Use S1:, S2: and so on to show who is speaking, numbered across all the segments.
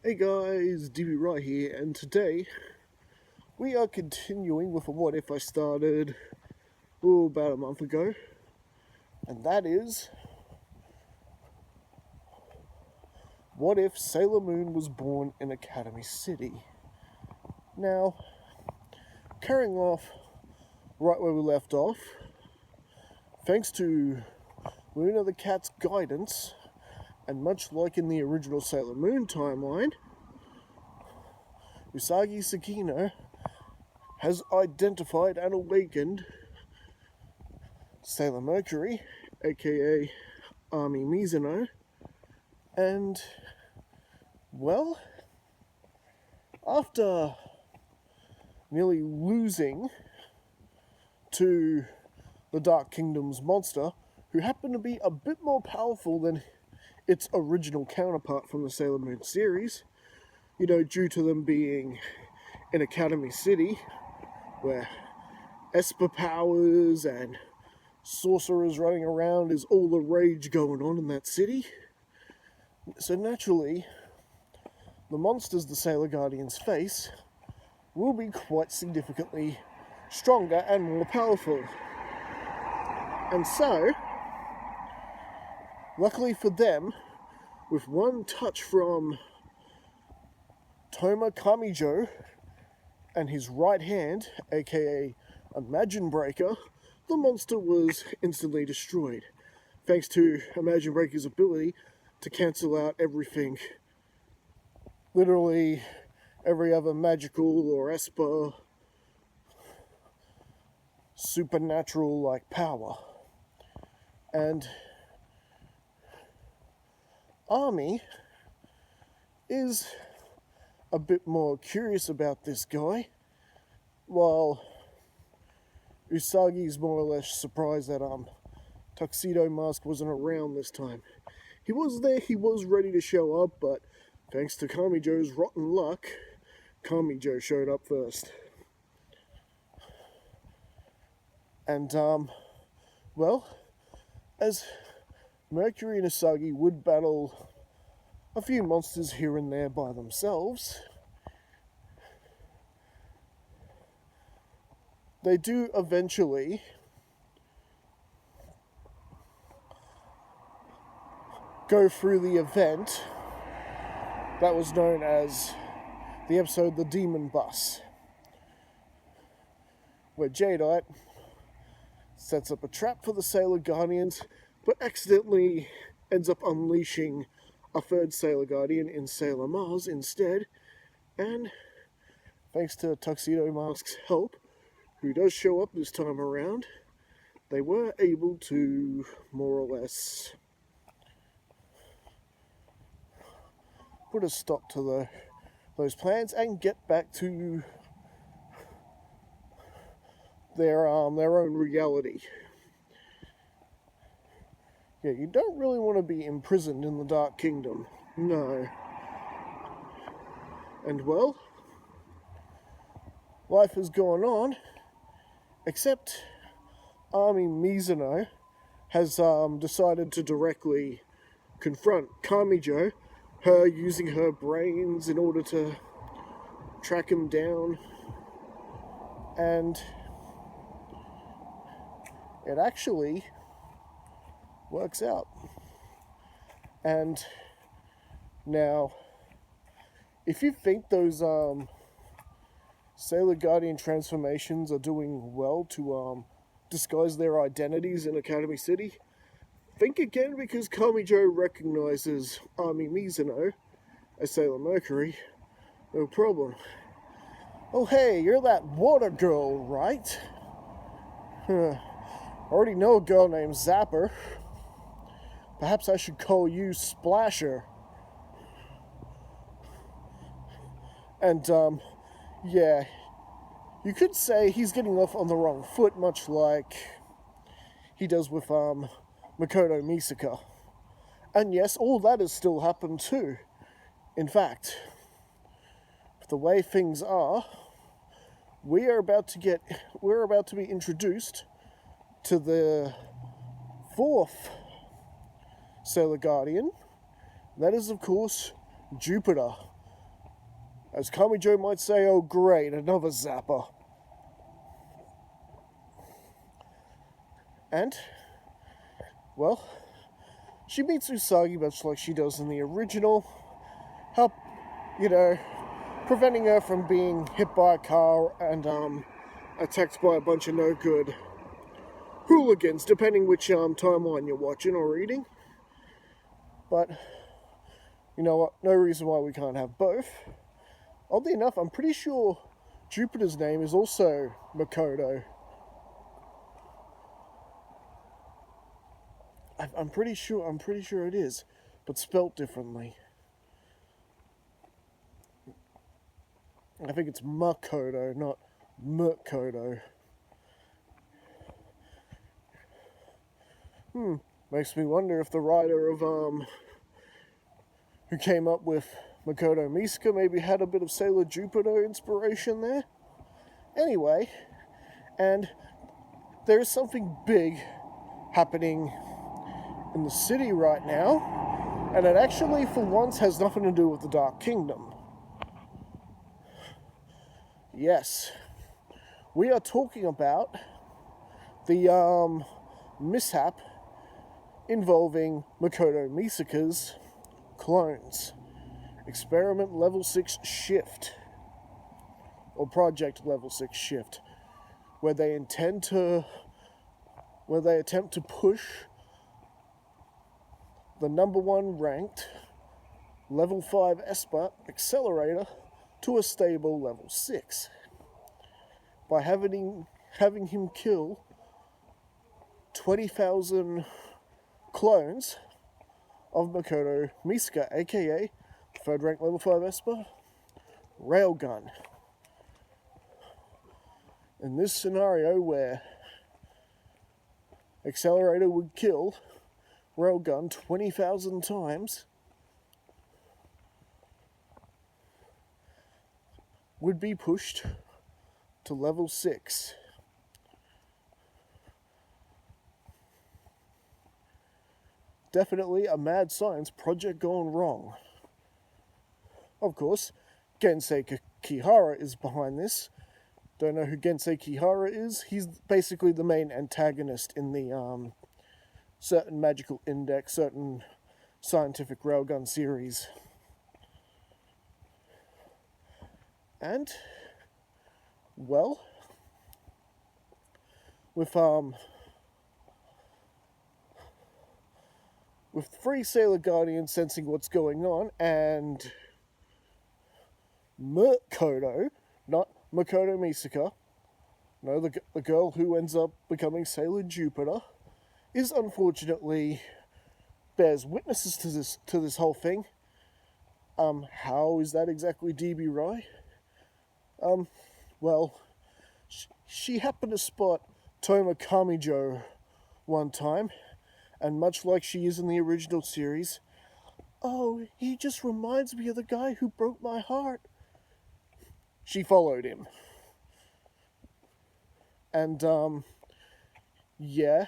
S1: Hey guys, DB Right here, and today we are continuing with a what if I started about a month ago, and that is, what if Sailor Moon was born in Academy City? Now, carrying off right where we left off, thanks to Luna the Cat's guidance, and much like in the original Sailor Moon timeline, Usagi Tsukino has identified and awakened Sailor Mercury, aka Ami Mizuno, and, well, after nearly losing to the Dark Kingdom's monster, who happened to be a bit more powerful than its original counterpart from the Sailor Moon series, due to them being in Academy City, where Esper powers and sorcerers running around is all the rage going on in that city. So naturally, the monsters the Sailor Guardians face will be quite significantly stronger and more powerful. And so, luckily for them, with one touch from Toma Kamijo and his right hand, aka Imagine Breaker, the monster was instantly destroyed, thanks to Imagine Breaker's ability to cancel out everything, literally every other magical or Esper supernatural like power. And Ami is a bit more curious about this guy, while Usagi's more or less surprised that Tuxedo Mask wasn't around this time. He was there, he was ready to show up, but thanks to Kamijo's rotten luck, Kamijo showed up first. And, well, as Mercury and Usagi would battle a few monsters here and there by themselves, they do eventually go through the event that was known as the episode The Demon Bus, where Jadeite sets up a trap for the Sailor Guardians, but accidentally ends up unleashing a third Sailor Guardian in Sailor Mars instead, and thanks to Tuxedo Mask's help, who does show up this time around, they were able to more or less put a stop to those plans and get back to their own reality. Yeah, you don't really want to be imprisoned in the Dark Kingdom. No. And well, life has gone on, except Ami Mizuno has decided to directly confront Kamijo, her using her brains in order to track him down, and it actually works out. And now, if you think those Sailor Guardian transformations are doing well to disguise their identities in Academy City, think again, because Kamijo recognizes Ami Mizuno as Sailor Mercury. No problem. Oh hey, you're that water girl, right? I already know a girl named Zapper. Perhaps I should call you Splasher. And, yeah, you could say he's getting off on the wrong foot, much like he does with, Makoto Misaka. And yes, all that has still happened too. In fact, the way things are, we're about to be introduced to the fourth Sailor Guardian. That is, of course, Jupiter, As Kamijo might say, oh great, another Zapper. And, well, she meets Usagi much like she does in the original, help, preventing her from being hit by a car and attacked by a bunch of no good hooligans, depending which timeline you're watching or reading. But you know what? No reason why we can't have both. Oddly enough, I'm pretty sure Jupiter's name is also Makoto. I'm pretty sure it is, but spelt differently. I think it's Makoto, not Makoto. Makes me wonder if the writer of who came up with Makoto Misaka maybe had a bit of Sailor Jupiter inspiration there. Anyway, and there is something big happening in the city right now, and it actually for once has nothing to do with the Dark Kingdom. Yes, we are talking about the mishap involving Makoto Misaka's clones. Experiment Level 6 Shift, or Project Level 6 Shift, where they attempt to push the number 1 ranked Level 5 Esper Accelerator to a stable Level 6 by having him kill 20,000 clones of Makoto Misaka, aka 3rd rank Level 5 Esper Railgun. In this scenario where Accelerator would kill Railgun 20,000 times, would be pushed to Level 6. Definitely a mad science project gone wrong. Of course, Gensei Kihara is behind this. Don't know who Gensei Kihara is? He's basically the main antagonist in the certain magical index, certain scientific railgun series. And, well, with 3 Sailor Guardians sensing what's going on, and Makoto, not Makoto Misaka, no, the girl who ends up becoming Sailor Jupiter, is unfortunately bears witnesses to this whole thing. How is that exactly DB Rai? Well, she happened to spot Toma Kamijo one time, and much like she is in the original series, oh, he just reminds me of the guy who broke my heart. She followed him. And, yeah,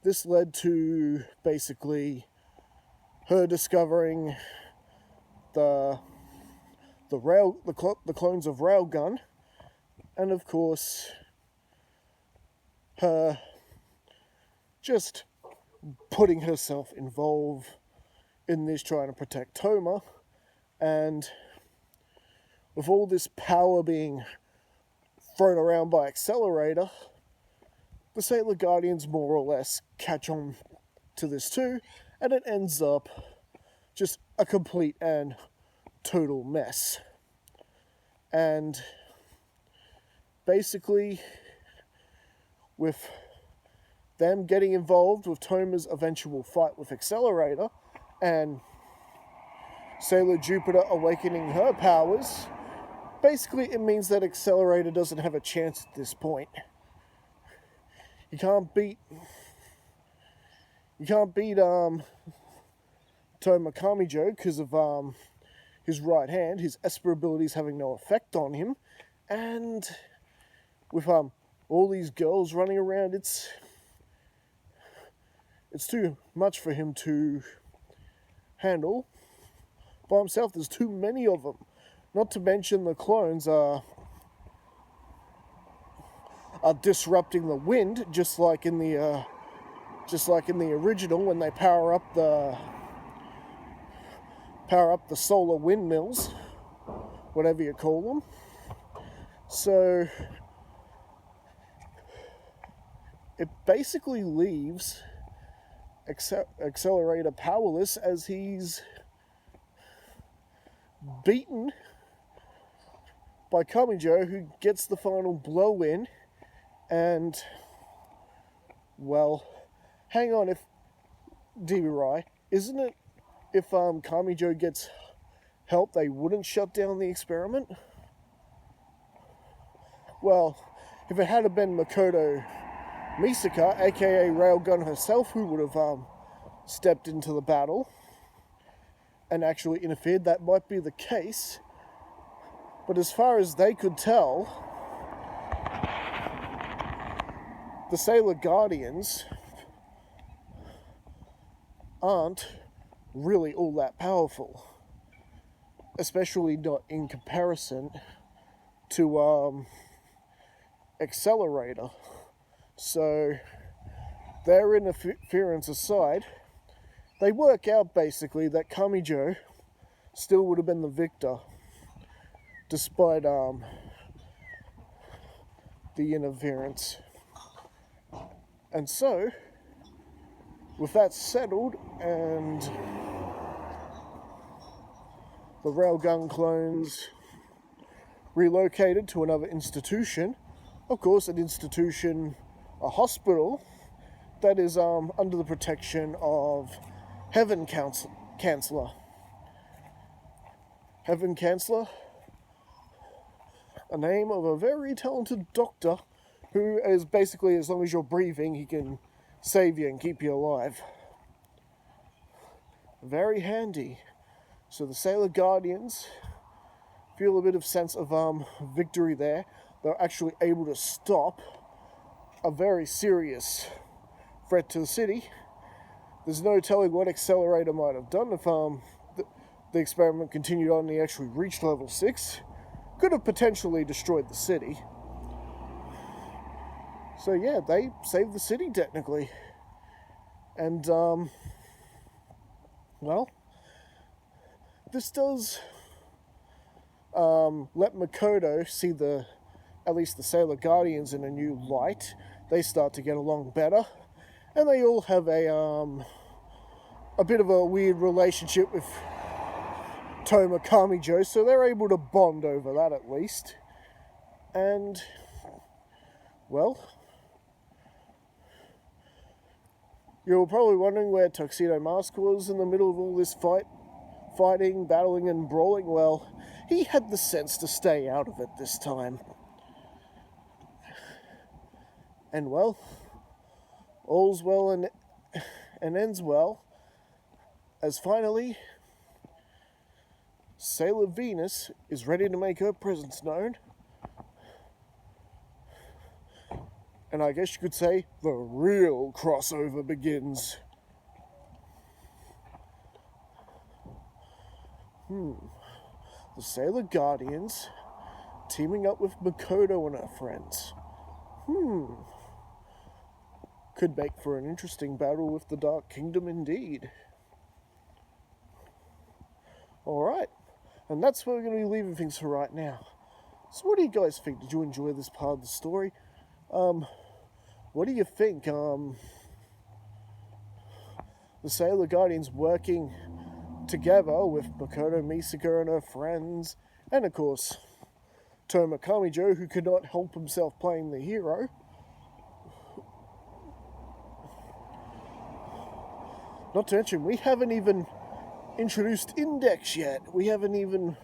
S1: this led to basically her discovering the clones of Railgun, and of course, her just putting herself involved in this, trying to protect Toma, and with all this power being thrown around by Accelerator, the Sailor Guardians more or less catch on to this too, and it ends up just a complete and total mess. And basically, with them getting involved with Toma's eventual fight with Accelerator, and Sailor Jupiter awakening her powers, basically it means that Accelerator doesn't have a chance at this point. You can't beat Toma Kamijo because of his right hand, his Esper abilities having no effect on him, and with all these girls running around, it's too much for him to handle by himself. There's too many of them. Not to mention the clones are disrupting the wind, just like in the original when they power up the solar windmills, whatever you call them. So it basically leaves Accelerator powerless as he's beaten by Kamijo, who gets the final blow in. And, well, hang on, if DB isn't it if Kamijo gets help, they wouldn't shut down the experiment? Well, if it had been Makoto Misaka, aka Railgun herself, who would have stepped into the battle and actually interfered, that might be the case. But as far as they could tell, the Sailor Guardians aren't really all that powerful, especially not in comparison to Accelerator. So their interference aside, they work out basically that Kamijo still would have been the victor, despite the interference. And so, with that settled and the Railgun clones relocated to another institution, of course an institution, a hospital, that is under the protection of Heaven Chancellor. Heaven Chancellor, a name of a very talented doctor who is basically, as long as you're breathing, he can save you and keep you alive. Very handy. So the Sailor Guardians feel a bit of sense of victory there. They're actually able to stop a very serious threat to the city. There's no telling what Accelerator might have done if the experiment continued on and he actually reached level 6. Could have potentially destroyed the city. So yeah, they saved the city technically. And, well, this does let Makoto see at least the Sailor Guardians in a new light. They start to get along better. And they all have a bit of a weird relationship with Toma Kamijo, so they're able to bond over that at least. And, well, you're probably wondering where Tuxedo Mask was in the middle of all this fighting, battling, and brawling. Well, he had the sense to stay out of it this time. And, well, all's well and ends well, as finally Sailor Venus is ready to make her presence known. And I guess you could say the real crossover begins. The Sailor Guardians teaming up with Makoto and her friends. Could make for an interesting battle with the Dark Kingdom indeed. Alright, and that's where we're going to be leaving things for right now. So what do you guys think? Did you enjoy this part of the story? What do you think? The Sailor Guardians working together with Makoto Misaka and her friends, and of course Toma Kamijo, who could not help himself playing the hero. Not to mention, we haven't even introduced Index yet. We haven't even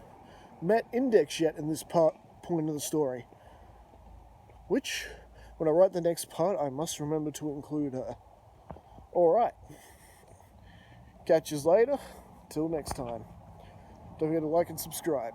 S1: met Index yet in this point of the story. Which, when I write the next part, I must remember to include her. Alright. Catch you later. Till next time. Don't forget to like and subscribe.